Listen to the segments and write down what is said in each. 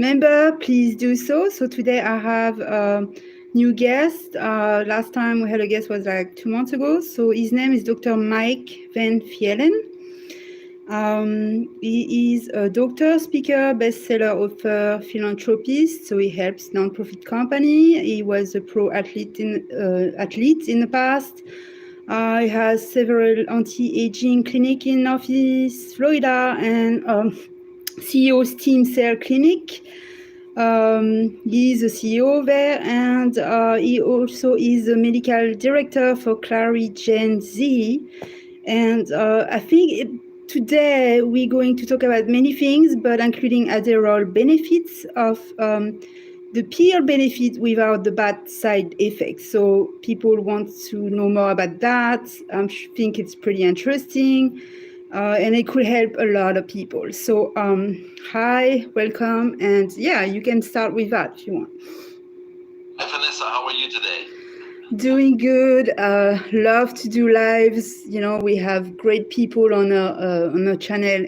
member, please do so. So today I have a new guest. Last time we had a guest was like 2 months ago. So his name is Dr. Mike Van Thielen. He is a doctor, speaker, bestseller author, philanthropist. So he helps nonprofit company. He was a pro athlete in the past. He has several anti-aging clinic in Northeast Florida and CEO Stem Cell Clinic. He's a CEO there, and he also is a medical director for Clary Gen Z. And I think today we're going to talk about many things, but including Adderall benefits of the pill benefit without the bad side effects. So people want to know more about that. I think it's pretty interesting. And it could help a lot of people. So hi, welcome. And yeah, you can start with that if you want. Hi, Vanessa. How are you today? Doing good. Love to do lives. You know, we have great people on our channel,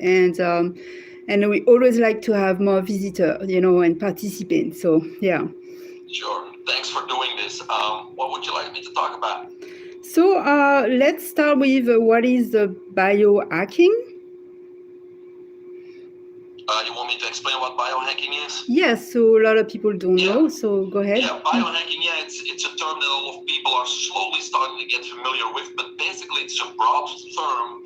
and we always like to have more visitors, you know, and participants. So yeah. Sure. Thanks for doing this. What would you like me to talk about? So let's start with what is the biohacking? You want me to explain what biohacking is? Yes, so a lot of people don't know, so go ahead. Yeah, biohacking, it's a term that a lot of people are slowly starting to get familiar with, but basically it's a broad term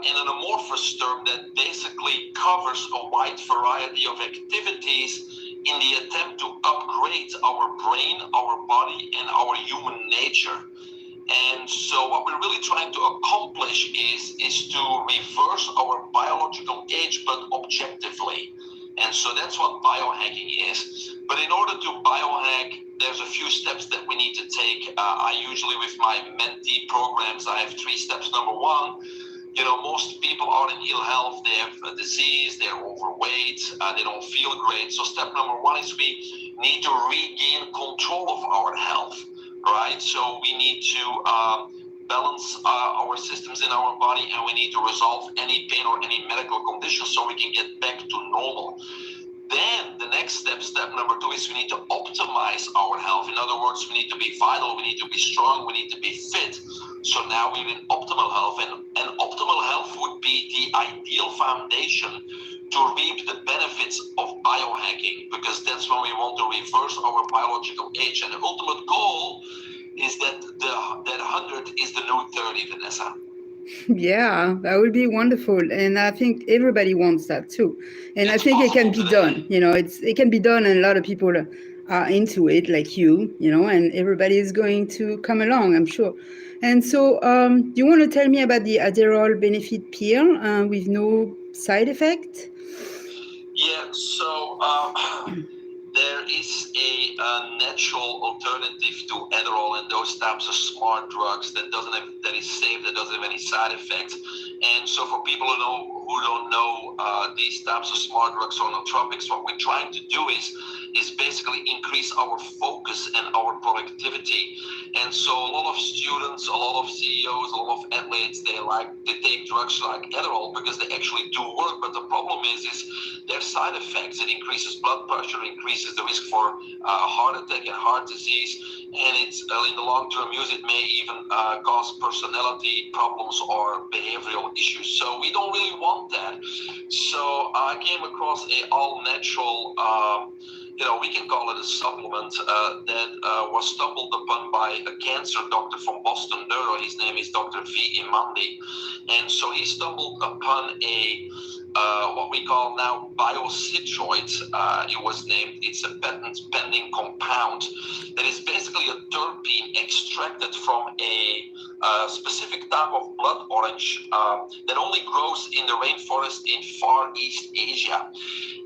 and an amorphous term that basically covers a wide variety of activities in the attempt to upgrade our brain, our body, and our human nature. And so what we're really trying to accomplish is to reverse our biological age, but objectively. And so that's what biohacking is. But in order to biohack, there's a few steps that we need to take. I usually, with my mentee programs, I have 3 steps. Number 1, you know, most people are in ill health. They have a disease, they're overweight, they don't feel great. So step number 1 is we need to regain control of our health. Right, so we need to balance our systems in our body, and we need to resolve any pain or any medical condition so we can get back to normal. Then the next step, step number 2, is we need to optimize our health. In other words, we need to be vital, we need to be strong, we need to be fit. So now we're in optimal health, and optimal health would be the ideal foundation to reap the benefits of biohacking, because that's when we want to reverse our biological age. And the ultimate goal is that that 100 is the new 30, Vanessa. Yeah, that would be wonderful, and I think everybody wants that too. And I think it can be done. You know, it can be done, and a lot of people are into it, like you know, and everybody is going to come along, I'm sure. And so, do you want to tell me about the Adderall benefit pill with no side effect? Yeah, so there is a natural alternative to Adderall and those types of smart drugs that is safe, that doesn't have any side effects. And so for people who don't know these types of smart drugs or nootropics, what we're trying to do is basically increase our focus and our productivity. And so a lot of students, a lot of CEOs, a lot of athletes, they take drugs like Adderall because they actually do work. But the problem is their side effects. It increases blood pressure, increases the risk for heart attack and heart disease. And it's in the long-term use, it may even cause personality problems or behavioral issues. So we don't really want that. So I came across a all-natural, we can call it a supplement that was stumbled upon by a cancer doctor from Boston Neuro. His name is Dr. V. Imandi. And so he stumbled upon a what we call now biocitroid, it was named. It's a patent pending compound that is basically a terpene extracted from a specific type of blood orange that only grows in the rainforest in Far East Asia.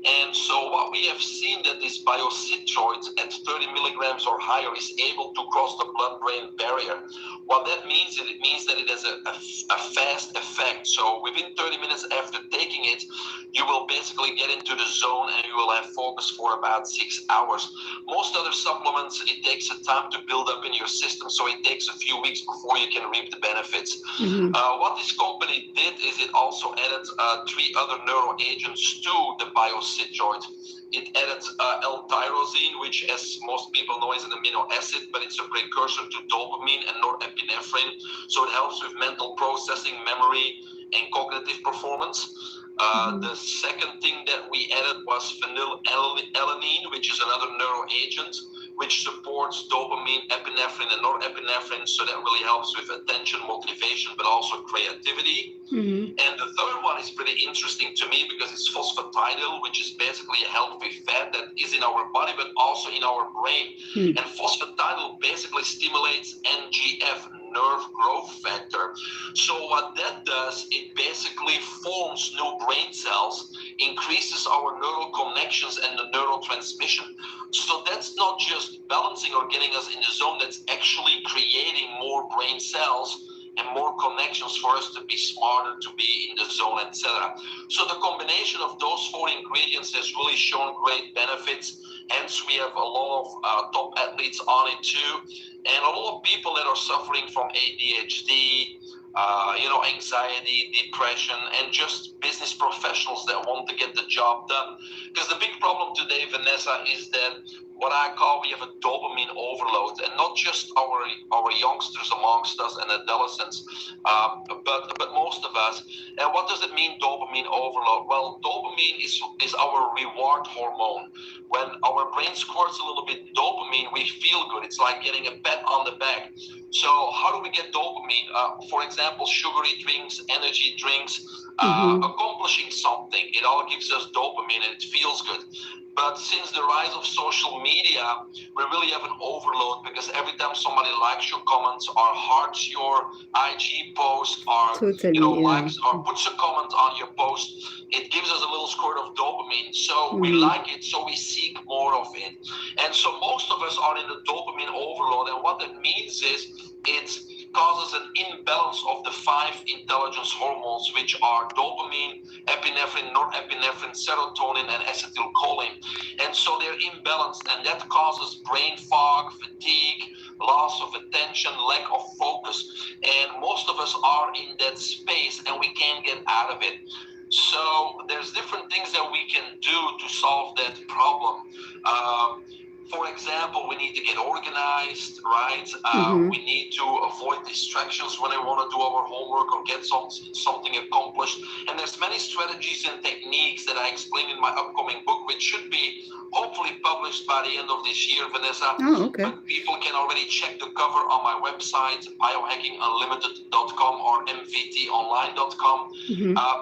And so what we have seen that this biocitroid at 30 milligrams or higher is able to cross the blood-brain barrier. What that means is it means that it has a fast effect. So within 30 minutes after taking it, you will basically get into the zone and you will have focus for about 6 hours. Most other supplements, it takes a time to build up in your system, so it takes a few weeks before you can reap the benefits. What this company did is it also added 3 other neuro agents to the biosynjoid. It added L-tyrosine, which, as most people know, is an amino acid, but it's a precursor to dopamine and norepinephrine. So it helps with mental processing, memory, and cognitive performance. The second thing that we added was phenylalanine, which is another neuro agent, which supports dopamine, epinephrine, and norepinephrine. So that really helps with attention, motivation, but also creativity. And the third one is pretty interesting to me because it's phosphatidyl, which is basically a healthy fat that is in our body, but also in our brain. And phosphatidyl basically stimulates NGF, nerve growth factor. So what that does, it basically forms new brain cells, increases our neural connections and the neurotransmission. So that's not just balancing or getting us in the zone, that's actually creating more brain cells and more connections for us to be smarter, to be in the zone, etc. So the combination of those 4 ingredients has really shown great benefits. Hence, we have a lot of top athletes on it too. And a lot of people that are suffering from ADHD, anxiety, depression, and just business professionals that want to get the job done. Because the big problem today, Vanessa, is that what I call we have a dopamine overload, and not just our youngsters amongst us and adolescents, but most of us. And what does it mean, dopamine overload? Well, dopamine is our reward hormone. When our brain squirts a little bit dopamine, we feel good. It's like getting a pat on the back. So how do we get dopamine? For example, sugary drinks, energy drinks, accomplishing something. It all gives us dopamine and it feels good. But since the rise of social media, we really have an overload because every time somebody likes your comments or hearts your IG post or likes or puts a comment on your post, it gives us a little squirt of dopamine. So we like it, so we seek more of it. And so most of us are in the dopamine overload. And what that means is it causes an imbalance of the 5 intelligence hormones, which are dopamine, epinephrine, norepinephrine, serotonin, and acetylcholine. And so they're imbalanced, and that causes brain fog, fatigue, loss of attention, lack of focus. And most of us are in that space, and we can't get out of it. So there's different things that we can do to solve that problem. For example, we need to get organized, right? We need to avoid distractions when we want to do our homework or get something accomplished. And there's many strategies and techniques that I explain in my upcoming book, which should be hopefully published by the end of this year, Vanessa. But people can already check the cover on my website, biohackingunlimited.com or mvtonline.com.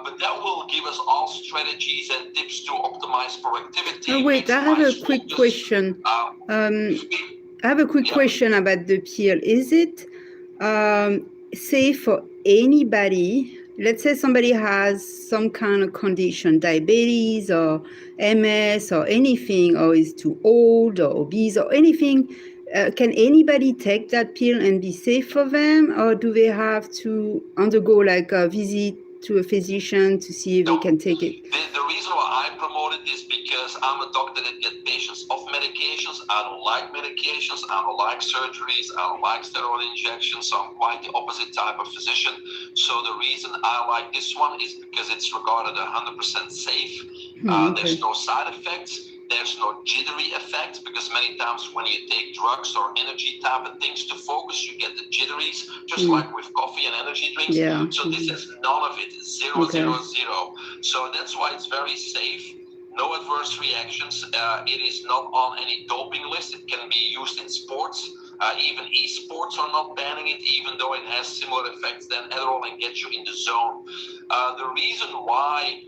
But that will give us all strategies and tips to optimize productivity. Oh, wait, I have a quick question. I have a quick question about the pill. Is it safe for anybody? Let's say somebody has some kind of condition, diabetes or MS or anything, or is too old or obese or anything. Can anybody take that pill and be safe for them? Or do they have to undergo like a visit to a physician to see if they can take it? The reason why I promote it is because I'm a doctor that gets patients off medications. I don't like medications. I don't like surgeries. I don't like steroid injections. So I'm quite the opposite type of physician. So the reason I like this one is because it's regarded 100% safe. There's no side effects. There's no jittery effect, because many times when you take drugs or energy type of things to focus, you get the jitteries, just like with coffee and energy drinks. So this has none of it, 0, 0, 0. So that's why it's very safe. No adverse reactions. It is not on any doping list. It can be used in sports. Even esports are not banning it, even though it has similar effects than Adderall and gets you in the zone. The reason why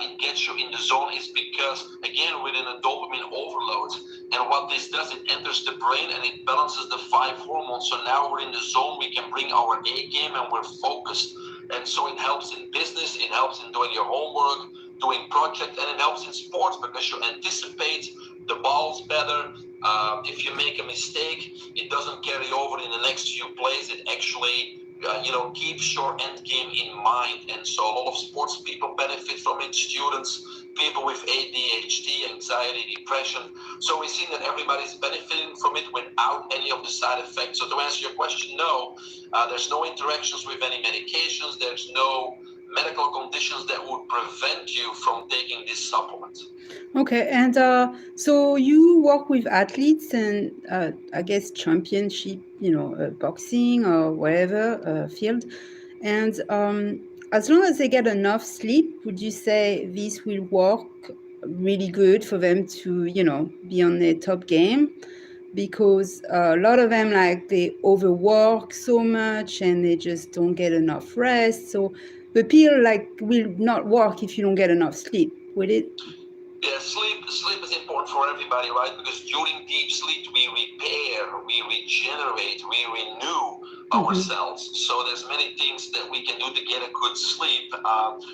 it gets you in the zone is because, again, within a dopamine overload, and what this does, it enters the brain and it balances the 5 hormones. So now we're in the zone, we can bring our A game and we're focused. And so it helps in business, it helps in doing your homework, doing projects, and it helps in sports because you anticipate the balls better. If you make a mistake, it doesn't carry over in the next few plays. It actually keeps your end game in mind. And so a lot of sports people benefit from it, students, people with ADHD, anxiety, depression. So we've seen that everybody's benefiting from it without any of the side effects. So to answer your question, no, there's no interactions with any medications. There's no medical conditions that would prevent you from taking this supplement. Okay, and so you work with athletes and I guess championship, boxing or whatever field. And as long as they get enough sleep, would you say this will work really good for them to, be on their top game? Because a lot of them, like, they overwork so much and they just don't get enough rest. So the pill, like, will not work if you don't get enough sleep, will it? Yeah, sleep is important for everybody, right? Because during deep sleep, we repair, we regenerate, we renew ourselves. So there's many things that we can do to get a good sleep.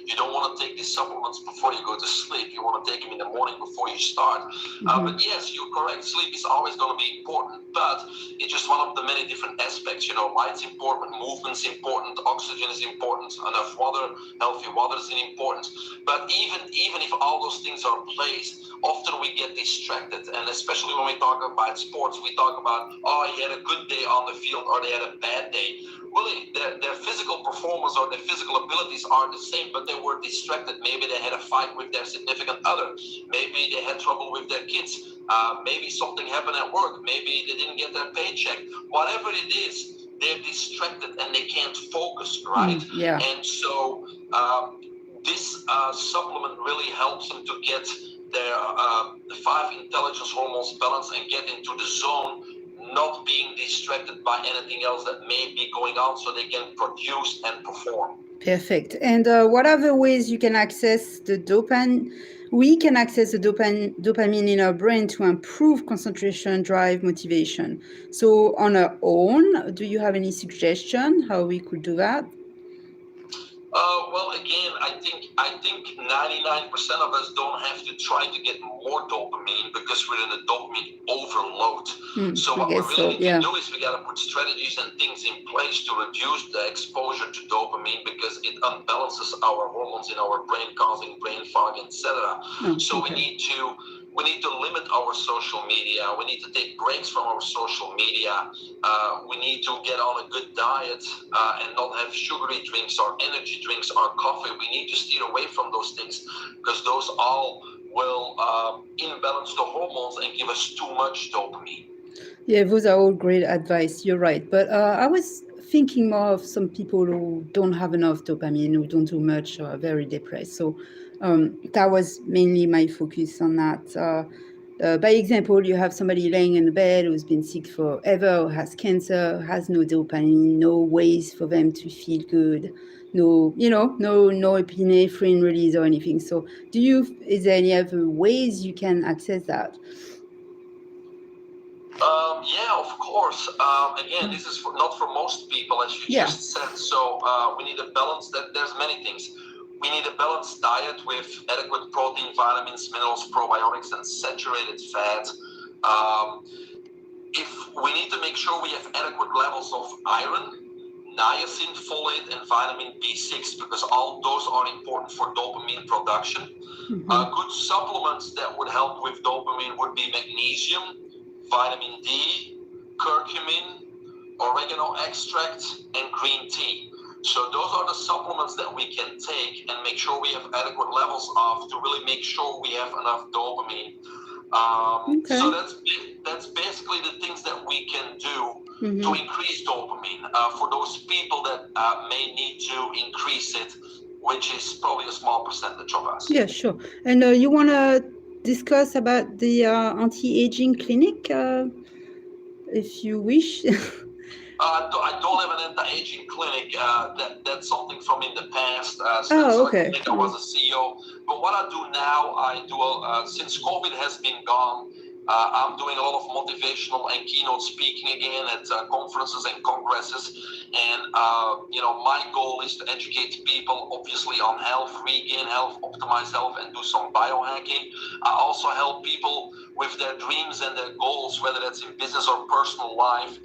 You don't want to take these supplements before you go to sleep. You want to take them in the morning before you start. But yes, you're correct. Sleep is always going to be important, but it's just one of the many different aspects. Light's important, movement's important, oxygen is important, enough water, healthy water is important. But even if all those things are placed, often we get distracted, and especially when we talk about sports, we talk about, he had a good day on the field or they had a bad day. Really, their physical performance or their physical abilities are the same, but they were distracted. Maybe they had a fight with their significant other. Maybe they had trouble with their kids. Maybe something happened at work. Maybe they didn't get their paycheck. Whatever it is, they're distracted and they can't focus, right? Yeah. And so this supplement really helps them to get their the 5 intelligence hormones balanced and get into the zone, not being distracted by anything else that may be going on, so they can produce and perform. Perfect. And what are the ways you can access the dopamine? We can access the dopamine in our brain to improve concentration, drive, motivation. So on our own, do you have any suggestion how we could do that? Well, again, I think 99% of us don't have to try to get more dopamine because we're in a dopamine overload. So what we really need to do is we got to put strategies and things in place to reduce the exposure to dopamine because it unbalances our hormones in our brain, causing brain fog, etc. So we need to limit our social media. We need to take breaks from our social media. We need to get on a good diet and not have sugary drinks or energy drinks or coffee. We need to steer away from those things because those all will imbalance the hormones and give us too much dopamine. Yeah, those are all great advice. You're right. But I was thinking more of some people who don't have enough dopamine, who don't do much, or are very depressed. So that was mainly my focus on that. By example, you have somebody laying in the bed who's been sick forever, or has cancer, has no dopamine, no ways for them to feel good, no epinephrine release or anything. So is there any other ways you can access that? Yeah, of course. Again, this is not for most people, as you just said. So we need a balance. There's many things. We need a balanced diet with adequate protein, vitamins, minerals, probiotics, and saturated fat. If we need to make sure we have adequate levels of iron, niacin, folate, and vitamin B6 because all those are important for dopamine production. Good supplements that would help with dopamine would be magnesium, vitamin D, curcumin, oregano extract, and green tea. So those are the supplements that we can take and make sure we have adequate levels of to really make sure we have enough dopamine. So that's basically the things that we can do to increase dopamine for those people that may need to increase it, which is probably a small percentage of us. Yeah, sure. And you want to discuss about the Antiaging Clinic, if you wish? I don't have an anti-aging clinic. That's something from in the past. I think I was a CEO. But what I do now, since COVID has been gone, I'm doing a lot of motivational and keynote speaking again at conferences and congresses. And, my goal is to educate people, obviously, on health, regain health, optimize health, and do some biohacking. I also help people with their dreams and their goals, whether that's in business or personal life,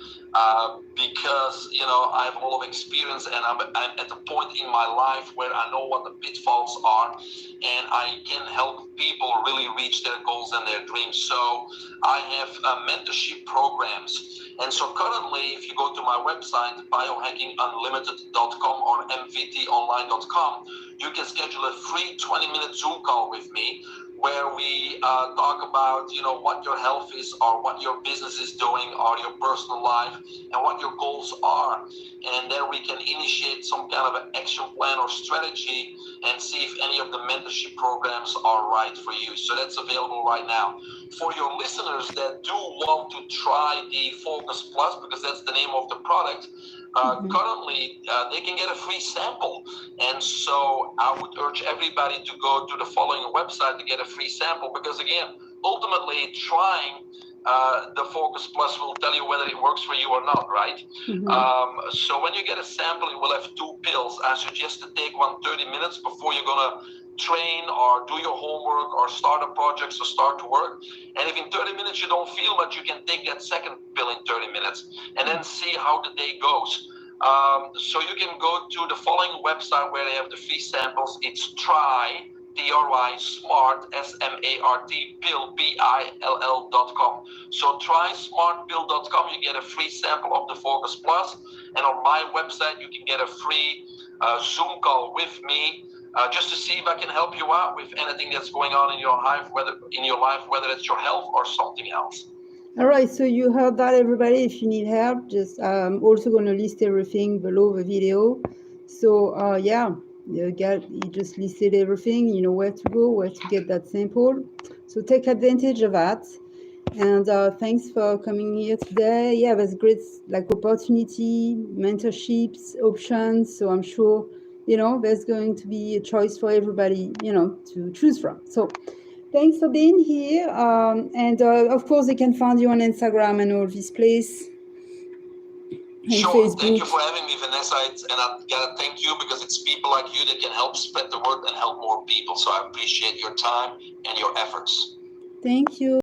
because I have a lot of experience, and I'm at the point in my life where I know what the pitfalls are, and I can help people really reach their goals and their dreams. So I have mentorship programs, and so currently, if you go to my website, biohackingunlimited.com or mvtonline.com, you can schedule a free 20-minute Zoom call with me, where we talk about, what your health is, or what your business is doing, or your personal life, and what your goals are. And then we can initiate some kind of an action plan or strategy and see if any of the mentorship programs are right for you. So that's available right now. For your listeners that do want to try the Focus Plus, because that's the name of the product, currently they can get a free sample. And so I would urge everybody to go to the following website to get a free sample, because again, ultimately trying the Focus Plus will tell you whether it works for you or not, right? So when you get a sample, it will have 2 pills. I suggest to take one 30 minutes before you're going to train or do your homework or start a project or start to work. And if in 30 minutes you don't feel much, you can take that second pill in 30 minutes and then see how the day goes. So you can go to the following website where they have the free samples. It's Try, T-R-Y, Smart, S-M-A-R-T, pill, P-I-L-L.com. So trysmartpill.com, you get a free sample of the Focus Plus. And on my website, you can get a free Zoom call with me, just to see if I can help you out with anything that's going on in your life, whether it's your health or something else. All right, so you heard that, everybody. If you need help, just I'm also going to list everything below the video. So you just listed everything. You know where to go, where to get that sample. So take advantage of that. And thanks for coming here today. Yeah, there's great opportunity, mentorships, options. So I'm sure there's going to be a choice for everybody to choose from. So thanks for being here. And of course, they can find you on Instagram and all these places. Sure. Facebook. Thank you for having me, Vanessa. And I gotta thank you, because it's people like you that can help spread the word and help more people. So I appreciate your time and your efforts. Thank you.